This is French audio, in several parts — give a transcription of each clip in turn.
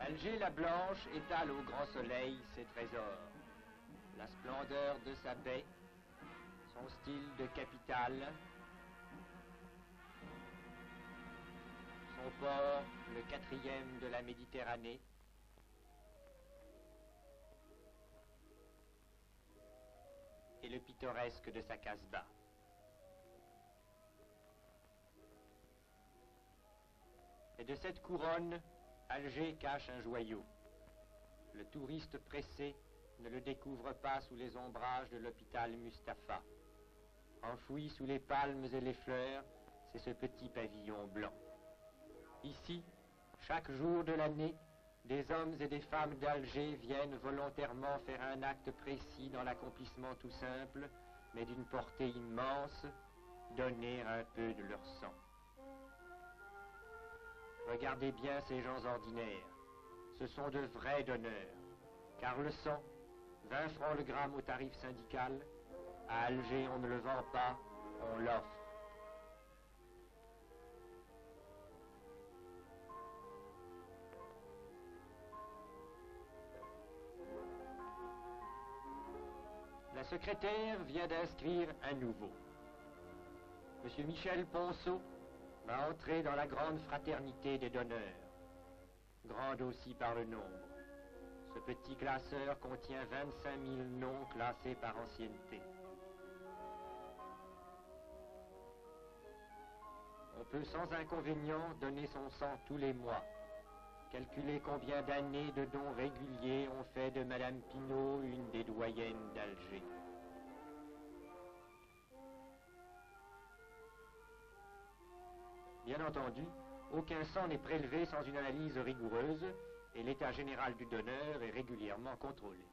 Alger la Blanche étale au grand soleil ses trésors. La splendeur de sa baie, son style de capitale, son port, le 4e de la Méditerranée, et le pittoresque de sa Casbah. Et de cette couronne, Alger cache un joyau. Le touriste pressé ne le découvre pas sous les ombrages de l'hôpital Mustapha. Enfoui sous les palmes et les fleurs, c'est ce petit pavillon blanc. Ici, chaque jour de l'année, des hommes et des femmes d'Alger viennent volontairement faire un acte précis dans l'accomplissement tout simple, mais d'une portée immense, donner un peu de leur sang. Regardez bien ces gens ordinaires. Ce sont de vrais donneurs. Car le sang, 20 francs le gramme au tarif syndical, à Alger on ne le vend pas, on l'offre. La secrétaire vient d'inscrire un nouveau. Monsieur Michel Ponceau va entrer dans la grande fraternité des donneurs, grande aussi par le nombre. Ce petit classeur contient 25 000 noms classés par ancienneté. On peut sans inconvénient donner son sang tous les mois. Calculer combien d'années de dons réguliers ont fait de Madame Pinault une des doyennes d'Alger. Bien entendu, aucun sang n'est prélevé sans une analyse rigoureuse et l'état général du donneur est régulièrement contrôlé.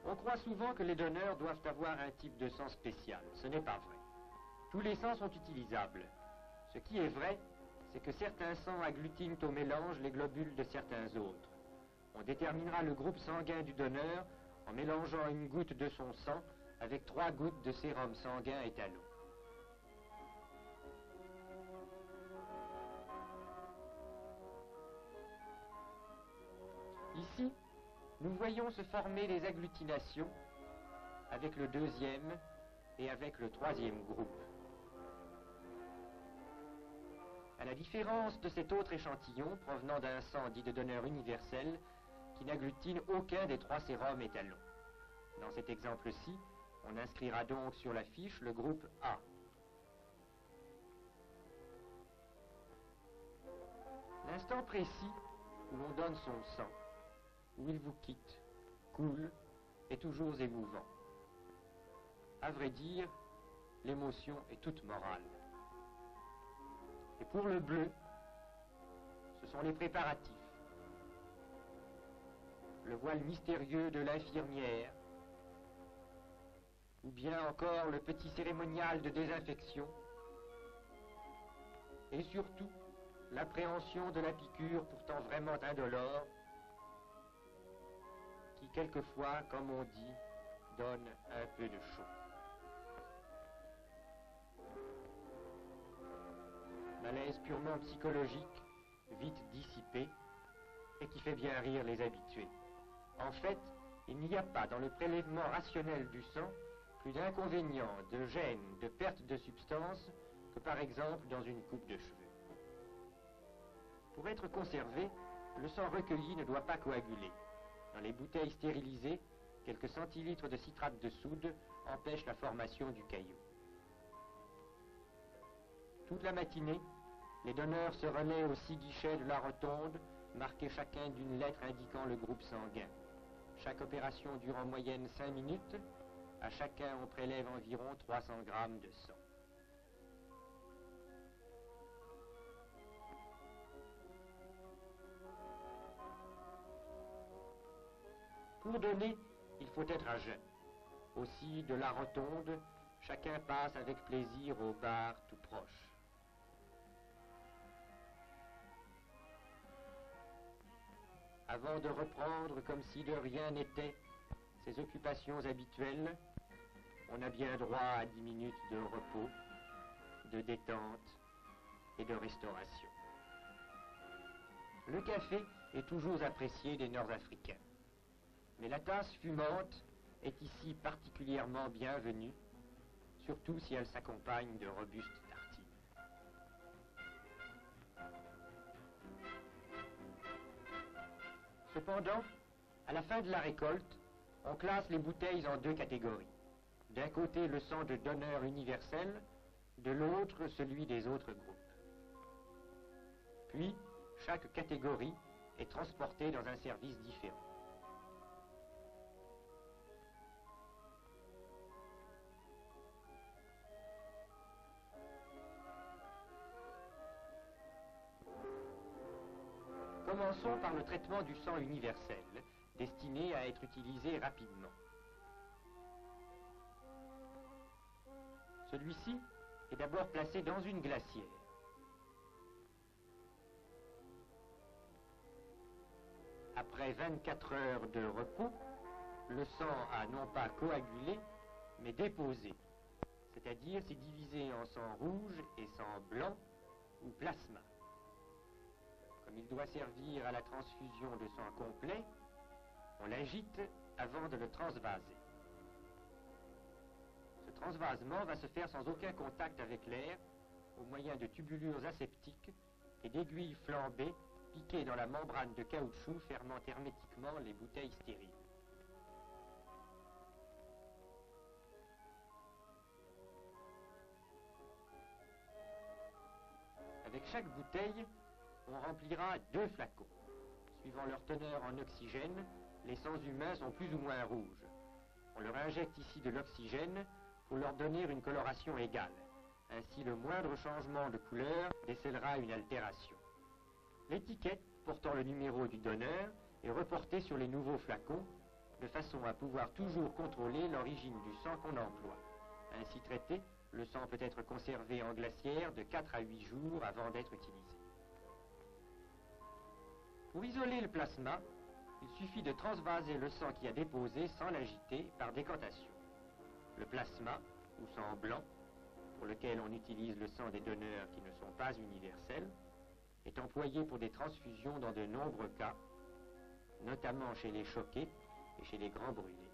On croit souvent que les donneurs doivent avoir un type de sang spécial. Ce n'est pas vrai. Tous les sangs sont utilisables. Ce qui est vrai, c'est que certains sangs agglutinent au mélange les globules de certains autres. On déterminera le groupe sanguin du donneur en mélangeant une goutte de son sang avec 3 gouttes de sérum sanguin éthalo. Ici, nous voyons se former les agglutinations avec le 2e et avec le 3e groupe. À la différence de cet autre échantillon provenant d'un sang dit de donneur universel qui n'agglutine aucun des 3 sérums étalons. Dans cet exemple-ci, on inscrira donc sur la fiche le groupe A. L'instant précis où l'on donne son sang, où il vous quitte, coule, est toujours émouvant. À vrai dire, l'émotion est toute morale. Et pour le bleu, ce sont les préparatifs. Le voile mystérieux de l'infirmière, ou bien encore le petit cérémonial de désinfection, et surtout l'appréhension de la piqûre pourtant vraiment indolore, qui quelquefois, comme on dit, donne un peu de chaud. Malaise purement psychologique, vite dissipé, et qui fait bien rire les habitués. En fait, il n'y a pas dans le prélèvement rationnel du sang plus d'inconvénients, de gêne, de perte de substance que par exemple dans une coupe de cheveux. Pour être conservé, le sang recueilli ne doit pas coaguler. Dans les bouteilles stérilisées, quelques centilitres de citrate de soude empêchent la formation du caillot. Toute la matinée, les donneurs se relaient aux 6 guichets de la rotonde, marqués chacun d'une lettre indiquant le groupe sanguin. Chaque opération dure en moyenne 5 minutes. À chacun, on prélève environ 300 grammes de sang. Pour donner, il faut être à jeun. Aussi, de la rotonde, chacun passe avec plaisir au bar tout proche. avant de reprendre comme si de rien n'était ses occupations habituelles, on a bien droit à 10 minutes de repos, de détente et de restauration. Le café est toujours apprécié des Nord-Africains, mais la tasse fumante est ici particulièrement bienvenue, surtout si elle s'accompagne de robustes tartines. Cependant, à la fin de la récolte, on classe les bouteilles en deux catégories. D'un côté, le sang de donneur universel, de l'autre, celui des autres groupes. Puis, chaque catégorie est transportée dans un service différent. Commençons par le traitement du sang universel, destiné à être utilisé rapidement. Celui-ci est d'abord placé dans une glacière. Après 24 heures de repos, le sang a non pas coagulé, mais déposé, c'est-à-dire s'est divisé en sang rouge et sang blanc ou plasma. Comme il doit servir à la transfusion de sang complet, on l'agite avant de le transvaser. Ce transvasement va se faire sans aucun contact avec l'air, au moyen de tubulures aseptiques et d'aiguilles flambées piquées dans la membrane de caoutchouc fermant hermétiquement les bouteilles stériles. Avec chaque bouteille, on remplira 2 flacons. Suivant leur teneur en oxygène, les sangs humains sont plus ou moins rouges. On leur injecte ici de l'oxygène pour leur donner une coloration égale. Ainsi, le moindre changement de couleur décèlera une altération. L'étiquette portant le numéro du donneur est reportée sur les nouveaux flacons, de façon à pouvoir toujours contrôler l'origine du sang qu'on emploie. Ainsi traité, le sang peut être conservé en glacière de 4 à 8 jours avant d'être utilisé. Pour isoler le plasma, il suffit de transvaser le sang qui a déposé sans l'agiter par décantation. Le plasma, ou sang blanc, pour lequel on utilise le sang des donneurs qui ne sont pas universels, est employé pour des transfusions dans de nombreux cas, notamment chez les choqués et chez les grands brûlés.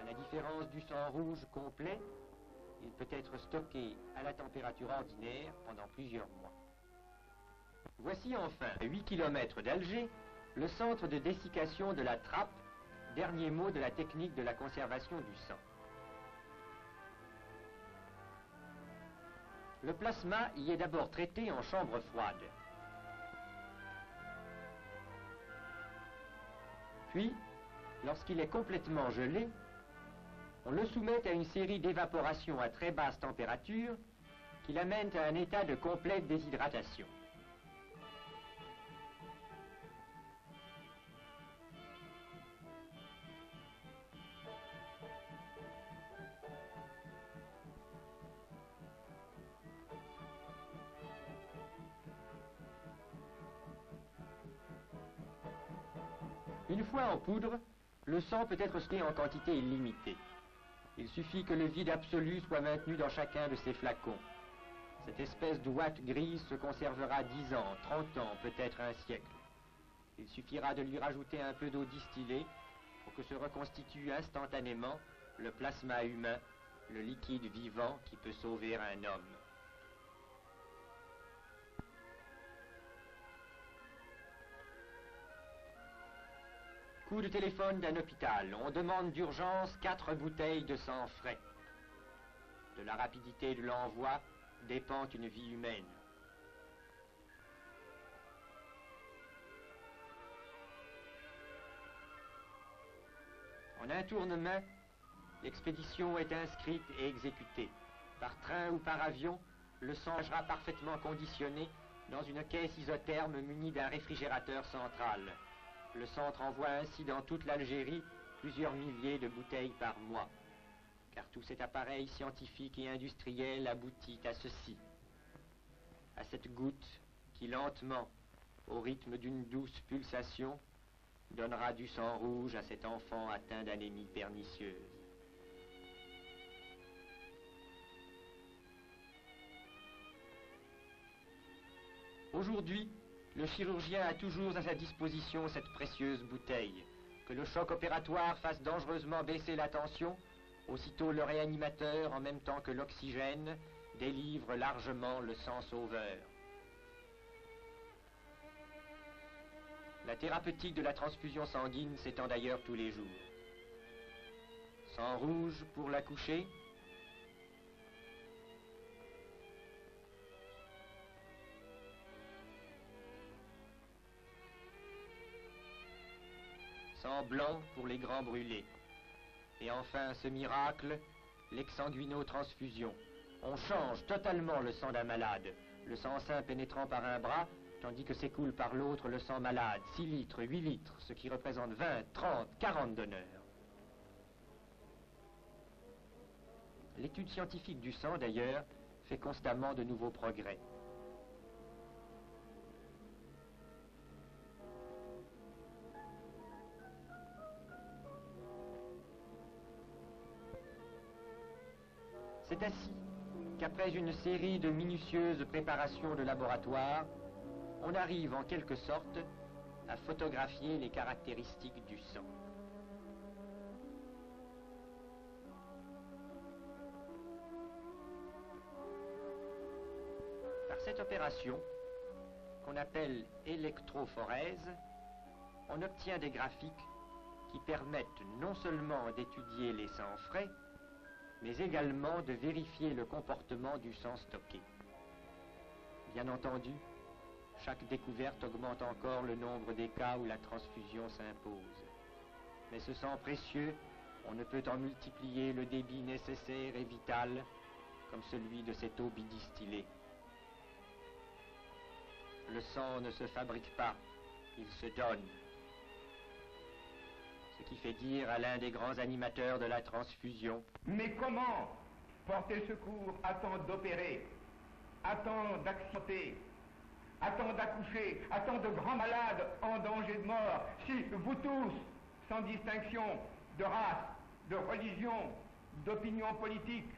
À la différence du sang rouge complet, il peut être stocké à la température ordinaire pendant plusieurs mois. Voici enfin, à 8 km d'Alger, le centre de dessiccation de la trappe, dernier mot de la technique de la conservation du sang. Le plasma y est d'abord traité en chambre froide. Puis, lorsqu'il est complètement gelé, on le soumet à une série d'évaporations à très basse température qui l'amènent à un état de complète déshydratation. Une fois en poudre, le sang peut être stocké en quantité illimitée. Il suffit que le vide absolu soit maintenu dans chacun de ces flacons. Cette espèce d'ouate grise se conservera 10 ans, 30 ans, peut-être un siècle. Il suffira de lui rajouter un peu d'eau distillée pour que se reconstitue instantanément le plasma humain, le liquide vivant qui peut sauver un homme. Coup de téléphone d'un hôpital. On demande d'urgence 4 bouteilles de sang frais. De la rapidité de l'envoi dépend une vie humaine. En un tournement, l'expédition est inscrite et exécutée. Par train ou par avion, le sang sera parfaitement conditionné dans une caisse isotherme munie d'un réfrigérateur central. Le centre envoie ainsi dans toute l'Algérie plusieurs milliers de bouteilles par mois. car tout cet appareil scientifique et industriel aboutit à ceci, à cette goutte qui lentement, au rythme d'une douce pulsation, donnera du sang rouge à cet enfant atteint d'anémie pernicieuse. Aujourd'hui, le chirurgien a toujours à sa disposition cette précieuse bouteille. Que le choc opératoire fasse dangereusement baisser la tension, aussitôt le réanimateur, en même temps que l'oxygène, délivre largement le sang sauveur. La thérapeutique de la transfusion sanguine s'étend d'ailleurs tous les jours. Sang rouge pour l'accoucher, sang blanc pour les grands brûlés. Et enfin, ce miracle, l'exsanguinotransfusion. On change totalement le sang d'un malade, le sang sain pénétrant par un bras, tandis que s'écoule par l'autre le sang malade, 6 litres, 8 litres, ce qui représente 20, 30, 40 donneurs. L'étude scientifique du sang, d'ailleurs, fait constamment de nouveaux progrès. C'est ainsi qu'après une série de minutieuses préparations de laboratoire, on arrive en quelque sorte à photographier les caractéristiques du sang. Par cette opération, qu'on appelle électrophorèse, on obtient des graphiques qui permettent non seulement d'étudier les sangs frais, mais également de vérifier le comportement du sang stocké. Bien entendu, chaque découverte augmente encore le nombre des cas où la transfusion s'impose. Mais ce sang précieux, on ne peut en multiplier le débit nécessaire et vital comme celui de cette eau bidistillée. Le sang ne se fabrique pas, il se donne. Ce qui fait dire à l'un des grands animateurs de la transfusion: mais comment porter secours à tant d'opérés, à tant d'accidentés, à tant d'accouchés, à tant de grands malades en danger de mort, si vous tous, sans distinction de race, de religion, d'opinion politique,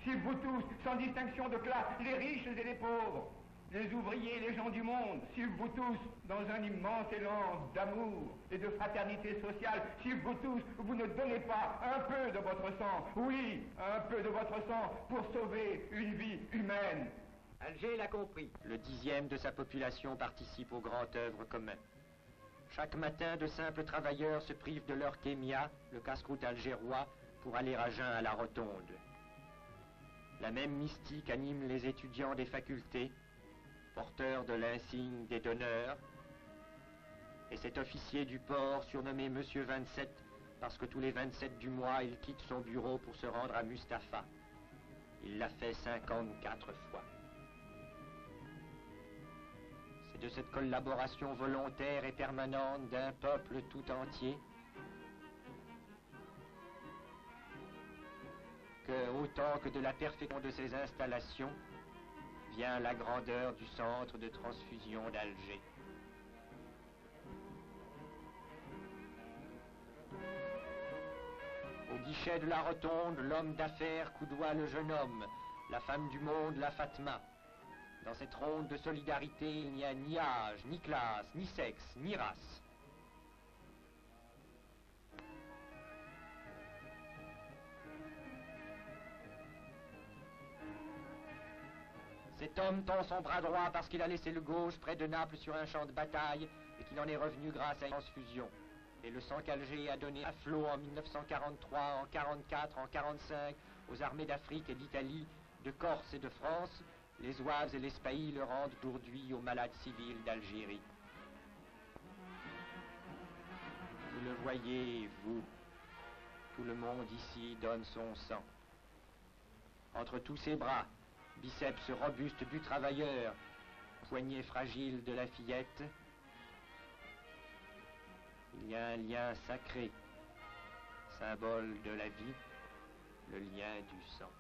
si vous tous, sans distinction de classe, les riches et les pauvres, les ouvriers, les gens du monde, si vous tous, dans un immense élan d'amour et de fraternité sociale, si vous tous, vous ne donnez pas un peu de votre sang, oui, un peu de votre sang, pour sauver une vie humaine. Alger l'a compris. Le 10e de sa population participe au grand œuvre commun. Chaque matin, de simples travailleurs se privent de leur kémia, le casse-croûte algérois, pour aller à jeun à la rotonde. La même mystique anime les étudiants des facultés, porteur de l'insigne des donneurs, et cet officier du port surnommé Monsieur 27 parce que tous les 27 du mois il quitte son bureau pour se rendre à Mustapha. Il l'a fait 54 fois. C'est de cette collaboration volontaire et permanente d'un peuple tout entier que, autant que de la perfection de ses installations, vient la grandeur du centre de transfusion d'Alger. Au guichet de la rotonde, l'homme d'affaires coudoie le jeune homme, la femme du monde, la Fatma. Dans cette ronde de solidarité, il n'y a ni âge, ni classe, ni sexe, ni race. Cet homme tend son bras droit parce qu'il a laissé le gauche près de Naples sur un champ de bataille et qu'il en est revenu grâce à une transfusion. Et le sang qu'Alger a donné à flot en 1943, en 1944, en 1945 aux armées d'Afrique et d'Italie, de Corse et de France, les Oives et les Spahis le rendent aujourd'hui aux malades civils d'Algérie. Vous le voyez, vous, tout le monde ici donne son sang. Entre tous ses bras, biceps robuste du travailleur, poignet fragile de la fillette, il y a un lien sacré, symbole de la vie, le lien du sang.